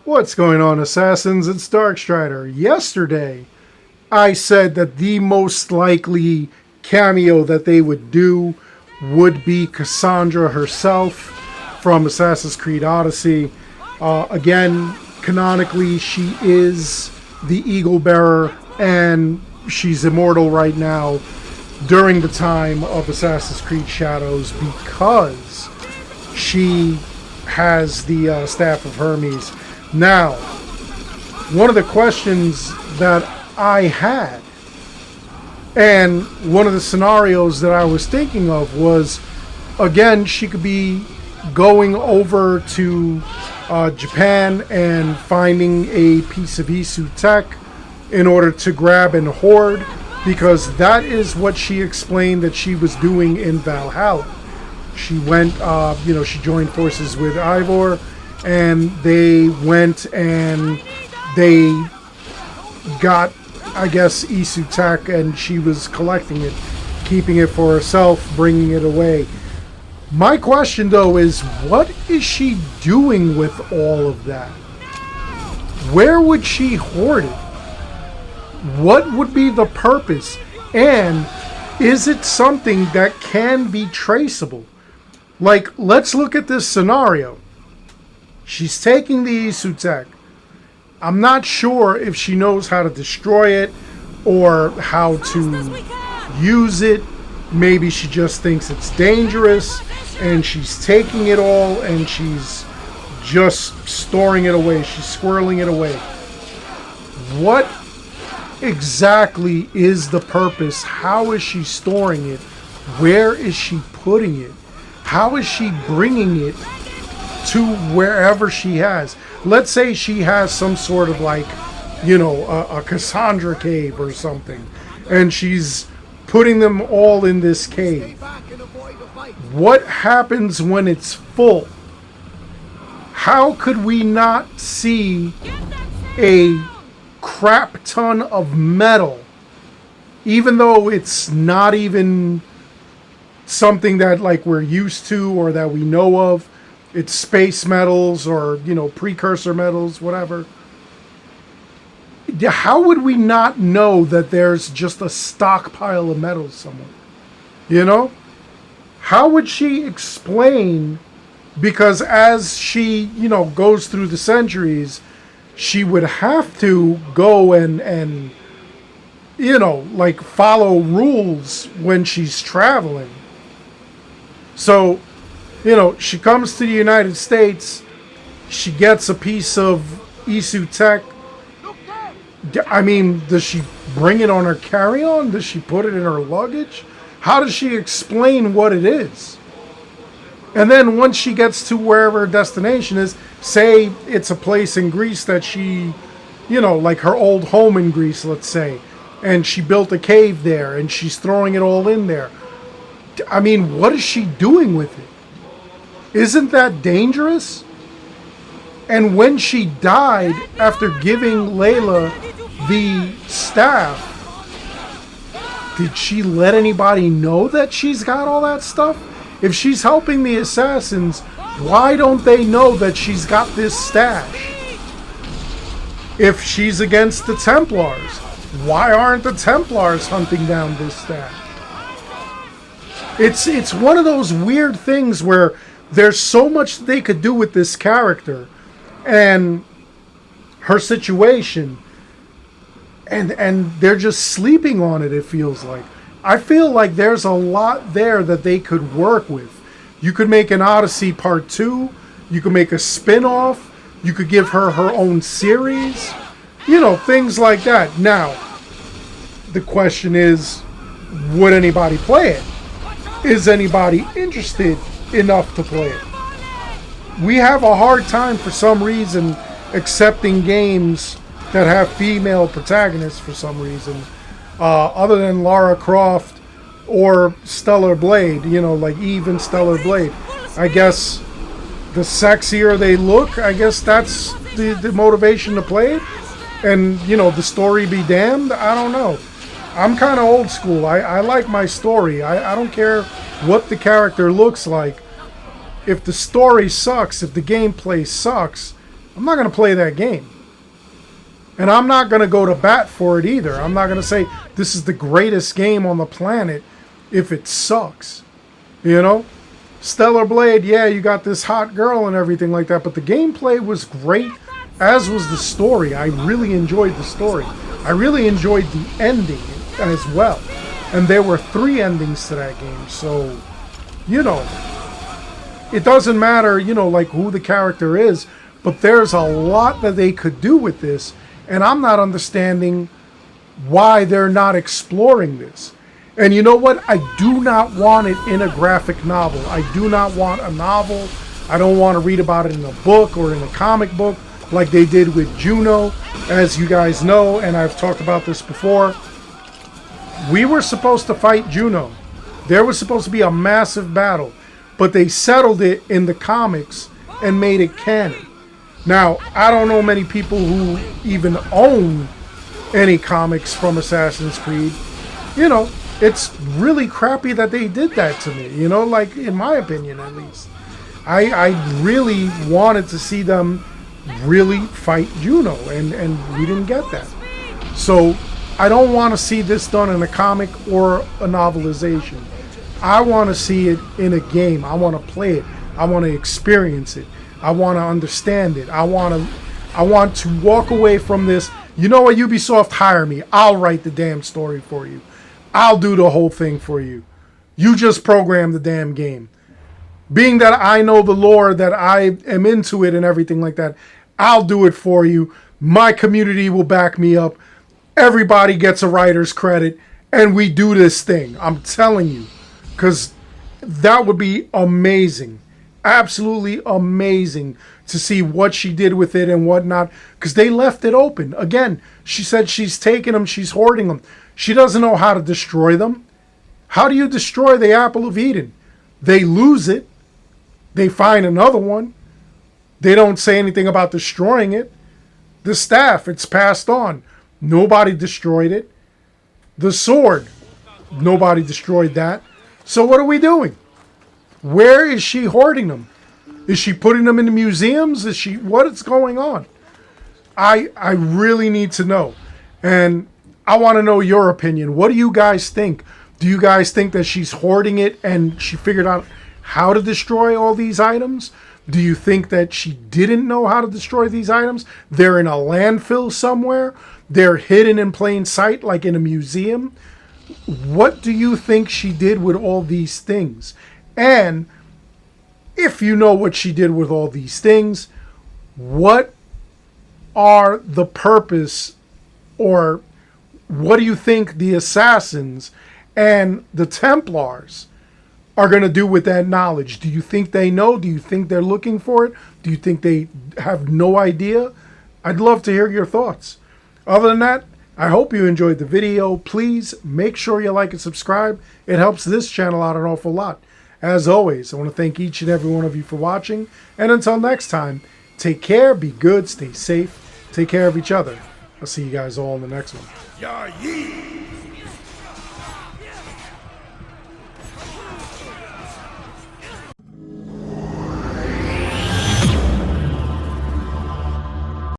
What's going on, Assassins? It's Darkstrider. Yesterday, I said that the most likely cameo that they would do would be Kassandra herself from Assassin's Creed Odyssey. Again, canonically, she is the Eagle Bearer, and she's immortal right now during the time of Assassin's Creed Shadows because she has the Staff of Hermes. Now, one of the questions that I had, and one of the scenarios that I was thinking of was, again, she could be going over to Japan and finding a piece of Isu Tech in order to grab and hoard, because that is what she explained that she was doing in Valhalla. She went, she joined forces with Ivor, and they went and they got, I guess, Isu Tech, and she was collecting it, keeping it for herself, bringing it away. My question, though, is what is she doing with all of that? Where would she hoard it? What would be the purpose? And is it something that can be traceable? Like, let's look at this scenario. She's taking the Isu Tech. I'm not sure if she knows how to destroy it or how to use it. Maybe she just thinks it's dangerous and she's taking it all and she's just storing it away. She's squirreling it away. What exactly is the purpose? How is she storing it? Where is she putting it? How is she bringing it to wherever she has? Let's say she has some sort of a Kassandra cave or something, and she's putting them all in this cave. What happens when it's full? How could we not see a crap ton of metal, even though it's not even something that we're used to or that we know of? It's space metals or, precursor metals, whatever. How would we not know that there's just a stockpile of metals somewhere? How would she explain? Because as she, goes through the centuries, she would have to go and follow rules when she's traveling. So, she comes to the United States, she gets a piece of Isu Tech. I mean, does she bring it on her carry-on? Does she put it in her luggage? How does she explain what it is? And then once she gets to wherever her destination is, say it's a place in Greece that she, like her old home in Greece, let's say, and she built a cave there and she's throwing it all in there. I mean, what is she doing with it? Isn't that dangerous? And when she died after giving Layla the staff, did she let anybody know that she's got all that stuff? If she's helping the assassins, why don't they know that she's got this stash? If she's against the Templars, why aren't the Templars hunting down this stash? It's one of those weird things where there's so much they could do with this character and her situation, and they're just sleeping on it, it feels like. I feel like there's a lot there that they could work with. You could make an Odyssey Part 2. You could make a spin-off. You could give her her own series. Things like that. Now, the question is, would anybody play it? Is anybody interested enough to play it? We have a hard time for some reason accepting games that have female protagonists for some reason, other than Lara Croft or Stellar Blade, like Eve and Stellar Blade. I guess the sexier they look, I guess that's the motivation to play it. And, the story be damned. I don't know. I'm kind of old school. I like my story. I don't care what the character looks like. If the story sucks, if the gameplay sucks, I'm not going to play that game. And I'm not going to go to bat for it either. I'm not going to say this is the greatest game on the planet if it sucks. You know? Stellar Blade, yeah, you got this hot girl and everything like that, but the gameplay was great, as was the story. I really enjoyed the story. I really enjoyed the ending as well. And there were 3 endings to that game, so, you know, it doesn't matter, you know, like who the character is, but there's a lot that they could do with this, and I'm not understanding why they're not exploring this. And you know what? I do not want it in a graphic novel. I do not want a novel. I don't want to read about it in a book or in a comic book like they did with Juno. As you guys know, and I've talked about this before, we were supposed to fight Juno. There was supposed to be a massive battle, but they settled it in the comics and made it canon. Now, I don't know many people who even own any comics from Assassin's Creed. You know, it's really crappy that they did that to me, you know, like in my opinion at least. I really wanted to see them really fight Juno, and we didn't get that. So I don't want to see this done in a comic or a novelization. I want to see it in a game. I want to play it. I want to experience it. I want to understand it. I want to walk away from this. You know what, Ubisoft, hire me. I'll write the damn story for you. I'll do the whole thing for you. You just program the damn game. Being that I know the lore, that I am into it and everything like that, I'll do it for you. My community will back me up. Everybody gets a writer's credit, and we do this thing. I'm telling you. Because that would be amazing. Absolutely amazing to see what she did with it and whatnot. Because they left it open. Again, she said she's taking them, she's hoarding them. She doesn't know how to destroy them. How do you destroy the Apple of Eden? They lose it. They find another one. They don't say anything about destroying it. The staff, it's passed on. Nobody destroyed it. The sword, nobody destroyed that. So what are we doing? Where is she hoarding them? Is she putting them in the museums? What is going on? I really need to know. And I want to know your opinion. What do you guys think? Do you guys think that she's hoarding it and she figured out how to destroy all these items? Do you think that she didn't know how to destroy these items? They're in a landfill somewhere. They're hidden in plain sight like in a museum. What do you think she did with all these things? And if you know what she did with all these things, what are the purpose, or what do you think the assassins and the Templars are going to do with that knowledge? Do you think they know? Do you think they're looking for it? Do you think they have no idea? I'd love to hear your thoughts. Other than that, I hope you enjoyed the video. Please make sure you like and subscribe. It helps this channel out an awful lot. As always, I want to thank each and every one of you for watching. And until next time, take care, be good, stay safe, take care of each other. I'll see you guys all in the next one.